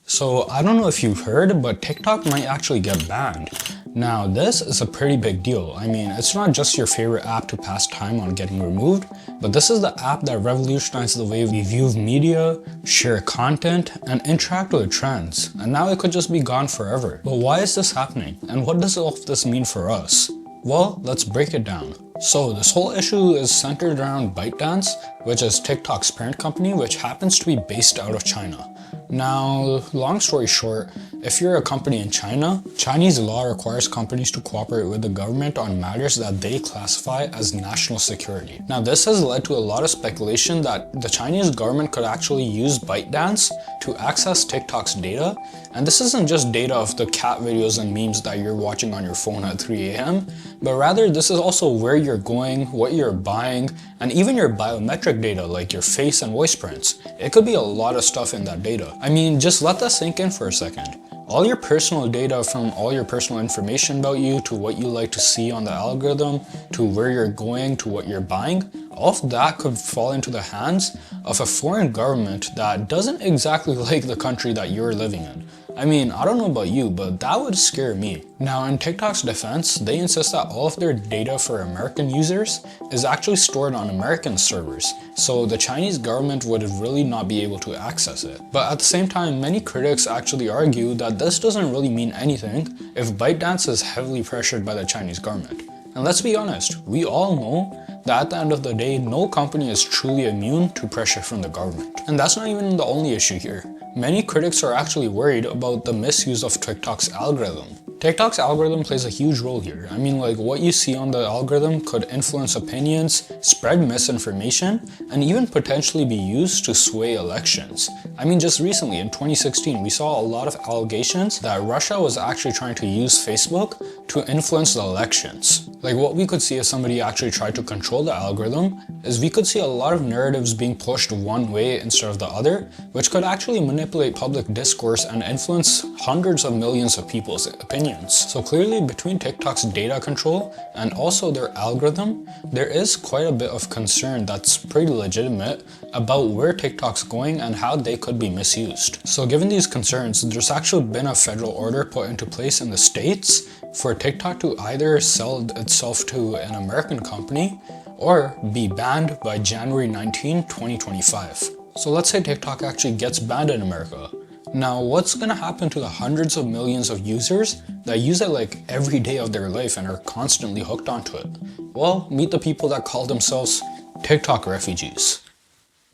So I don't know if you've heard, but TikTok might actually get banned. Now this is a pretty big deal. I mean, it's not just your favorite app to pass time on getting removed, but this is the app that revolutionized the way we view media, share content, and interact with trends. And now it could just be gone forever. But why is this happening? And what does all of this mean for us? Well, let's break it down. So this whole issue is centered around ByteDance, which is TikTok's parent company, which happens to be based out of China. Now, long story short, if you're a company in China, Chinese law requires companies to cooperate with the government on matters that they classify as national security. Now, this has led to a lot of speculation that the Chinese government could actually use ByteDance to access TikTok's data. And this isn't just data of the cat videos and memes that you're watching on your phone at 3 a.m., but rather this is also where you're going, what you're buying, and even your biometric data like your face and voice prints. It could be a lot of stuff in that data. I mean, just let that sink in for a second. All your personal data, from all your personal information about you to what you like to see on the algorithm, to where you're going, to what you're buying, all of that could fall into the hands of a foreign government that doesn't exactly like the country that you're living in. I mean, I don't know about you, but that would scare me. Now, in TikTok's defense, they insist that all of their data for American users is actually stored on American servers, so the Chinese government would really not be able to access it. But at the same time, many critics actually argue that this doesn't really mean anything if ByteDance is heavily pressured by the Chinese government. And let's be honest, we all know that at the end of the day, no company is truly immune to pressure from the government. And that's not even the only issue here. Many critics are actually worried about the misuse of TikTok's algorithm. TikTok's algorithm plays a huge role here. I mean, like, what you see on the algorithm could influence opinions, spread misinformation, and even potentially be used to sway elections. I mean, just recently in 2016, we saw a lot of allegations that Russia was actually trying to use Facebook to influence the elections. Like, what we could see if somebody actually tried to control the algorithm is we could see a lot of narratives being pushed one way instead of the other, which could actually manipulate public discourse and influence hundreds of millions of people's opinions. So clearly, between TikTok's data control and also their algorithm, there is quite a bit of concern that's pretty legitimate about where TikTok's going and how they could be misused. So given these concerns, there's actually been a federal order put into place in the States for TikTok to either sell itself to an American company or be banned by January 19, 2025. So let's say TikTok actually gets banned in America. Now, what's gonna happen to the hundreds of millions of users that use it like every day of their life and are constantly hooked onto it? Well, meet the people that call themselves TikTok refugees.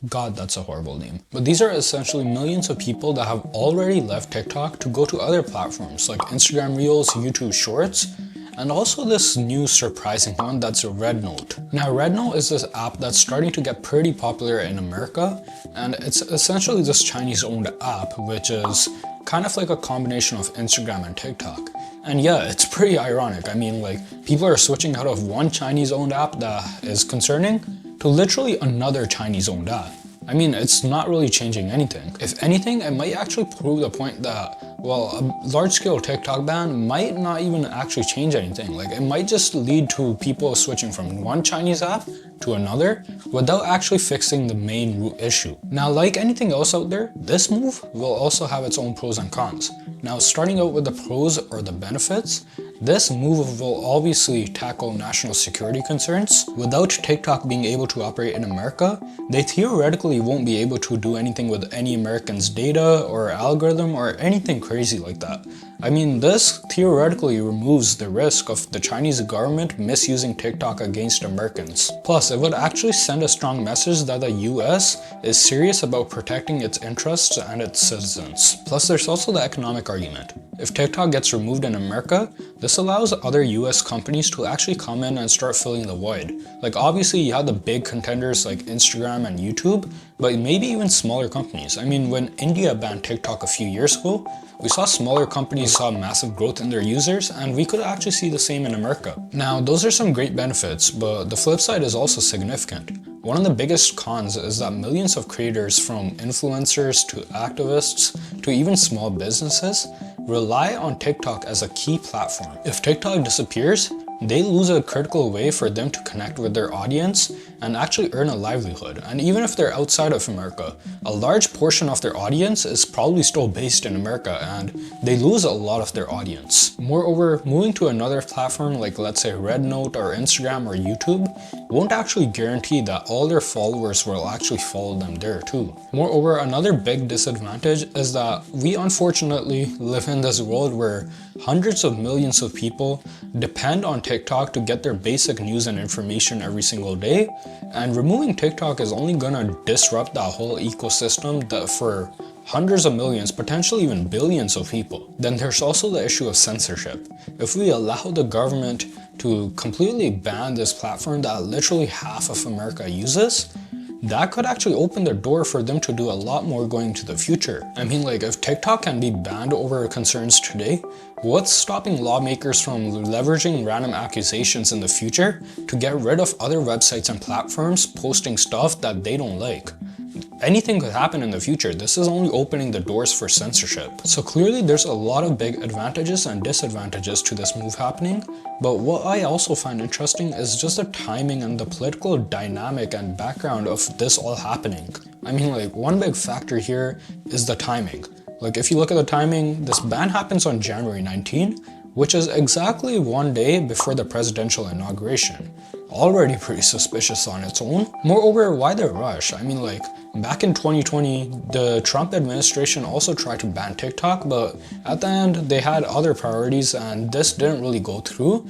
God, that's a horrible name. But these are essentially millions of people that have already left TikTok to go to other platforms like Instagram Reels, YouTube Shorts, and also this new surprising one that's Rednote. Now, Rednote is this app that's starting to get pretty popular in America, and it's essentially this Chinese-owned app, which is kind of like a combination of Instagram and TikTok. And yeah, it's pretty ironic. I mean, like, people are switching out of one Chinese-owned app that is concerning to literally another Chinese-owned app. I mean, it's not really changing anything. If anything, it might actually prove the point that, well, a large-scale TikTok ban might not even actually change anything. Like, it might just lead to people switching from one Chinese app to another without actually fixing the main root issue. Now, like anything else out there, this move will also have its own pros and cons. Now, starting out with the pros or the benefits, this move will obviously tackle national security concerns. Without TikTok being able to operate in America, they theoretically won't be able to do anything with any American's data or algorithm or anything crazy like that. I mean, this theoretically removes the risk of the Chinese government misusing TikTok against Americans. Plus, it would actually send a strong message that the US is serious about protecting its interests and its citizens. Plus, there's also the economic argument. If TikTok gets removed in America, this allows other US companies to actually come in and start filling the void. Like, obviously you have the big contenders like Instagram and YouTube, but maybe even smaller companies. I mean, when India banned TikTok a few years ago, we saw smaller companies saw massive growth in their users, and we could actually see the same in America. Now, those are some great benefits, but the flip side is also significant. One of the biggest cons is that millions of creators, from influencers to activists to even small businesses, rely on TikTok as a key platform. If TikTok disappears, they lose a critical way for them to connect with their audience and actually earn a livelihood. And even if they're outside of America, a large portion of their audience is probably still based in America, and they lose a lot of their audience. Moreover, moving to another platform like, let's say, Rednote or Instagram or YouTube won't actually guarantee that all their followers will actually follow them there too. Moreover, another big disadvantage is that we unfortunately live in this world where hundreds of millions of people depend on TikTok to get their basic news and information every single day, and removing TikTok is only gonna disrupt that whole ecosystem that for hundreds of millions, potentially even billions of people. Then there's also the issue of censorship. If we allow the government to completely ban this platform that literally half of America uses, that could actually open the door for them to do a lot more going into the future. I mean, like, if TikTok can be banned over concerns today, what's stopping lawmakers from leveraging random accusations in the future to get rid of other websites and platforms posting stuff that they don't like? Anything could happen in the future. This is only opening the doors for censorship. So clearly there's a lot of big advantages and disadvantages to this move happening, but what I also find interesting is just the timing and the political dynamic and background of this all happening. I mean, like, one big factor here is the timing. Like, if you look at the timing, this ban happens on January 19, which is exactly one day before the presidential inauguration. Already pretty suspicious on its own. Moreover, why the rush? I mean, like, back in 2020, the Trump administration also tried to ban TikTok, but at the end, they had other priorities and this didn't really go through.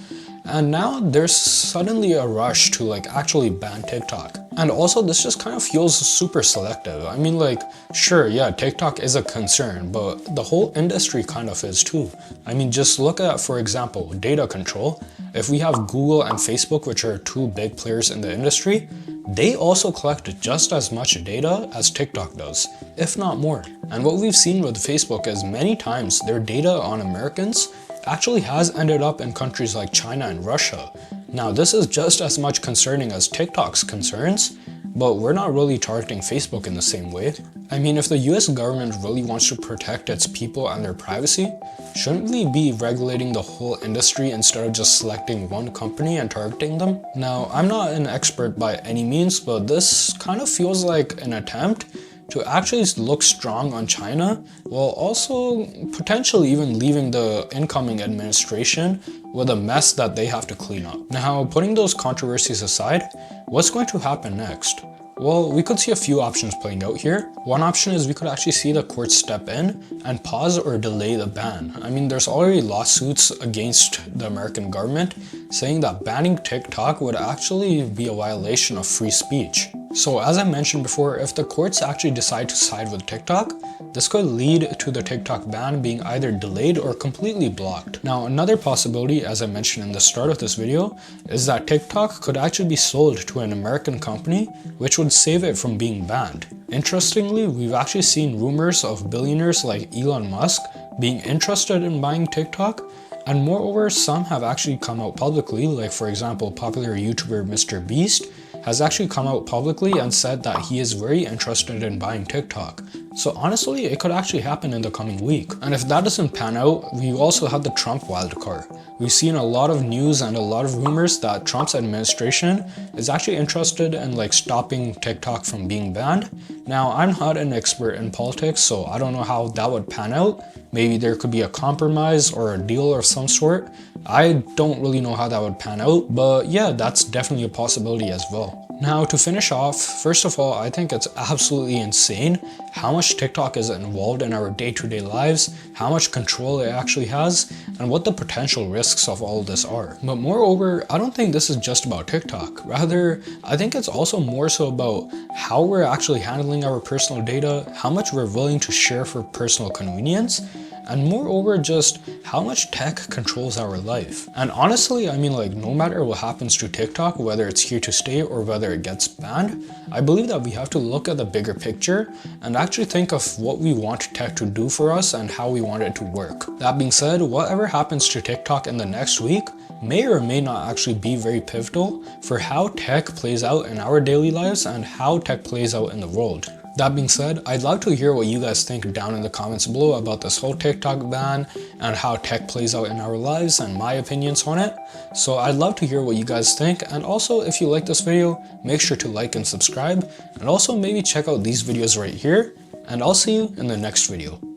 And now there's suddenly a rush to like actually ban TikTok. And also this just kind of feels super selective. I mean, like, sure, yeah, TikTok is a concern, but the whole industry kind of is too. I mean, just look at, for example, data control. If we have Google and Facebook, which are two big players in the industry, they also collect just as much data as TikTok does, if not more. And what we've seen with Facebook is many times their data on Americans actually has ended up in countries like China and Russia. Now, this is just as much concerning as TikTok's concerns, but we're not really targeting Facebook in the same way. I mean, if the US government really wants to protect its people and their privacy, shouldn't we be regulating the whole industry instead of just selecting one company and targeting them? Now, I'm not an expert by any means, but this kind of feels like an attempt to actually look strong on China, while also potentially even leaving the incoming administration with a mess that they have to clean up. Now, putting those controversies aside, what's going to happen next? Well, we could see a few options playing out here. One option is we could actually see the courts step in and pause or delay the ban. I mean, there's already lawsuits against the American government saying that banning TikTok would actually be a violation of free speech. So as I mentioned before, if the courts actually decide to side with TikTok, this could lead to the TikTok ban being either delayed or completely blocked. Now, another possibility, as I mentioned in the start of this video, is that TikTok could actually be sold to an American company, which would save it from being banned. Interestingly, we've actually seen rumors of billionaires like Elon Musk being interested in buying TikTok, and moreover, some have actually come out publicly, like for example, popular YouTuber Mr. Beast has actually come out publicly and said that he is very interested in buying TikTok. So honestly, it could actually happen in the coming week. And if that doesn't pan out, we also have the Trump wildcard. We've seen a lot of news and a lot of rumors that Trump's administration is actually interested in like stopping TikTok from being banned. Now, I'm not an expert in politics, so I don't know how that would pan out. Maybe there could be a compromise or a deal of some sort. I don't really know how that would pan out, but yeah, that's definitely a possibility as well. Now, to finish off, first of all, I think it's absolutely insane how much TikTok is involved in our day-to-day lives, how much control it actually has, and what the potential risks of all this are. But moreover, I don't think this is just about TikTok. Rather, I think it's also more so about how we're actually handling our personal data, how much we're willing to share for personal convenience, and moreover, just how much tech controls our life. And honestly, I mean, like, no matter what happens to TikTok, whether it's here to stay or whether it gets banned, I believe that we have to look at the bigger picture and actually think of what we want tech to do for us and how we want it to work. That being said, whatever happens to TikTok in the next week may or may not actually be very pivotal for how tech plays out in our daily lives and how tech plays out in the world. That being said, I'd love to hear what you guys think down in the comments below about this whole TikTok ban and how tech plays out in our lives and my opinions on it. So I'd love to hear what you guys think, and also if you like this video, make sure to like and subscribe, and also maybe check out these videos right here, and I'll see you in the next video.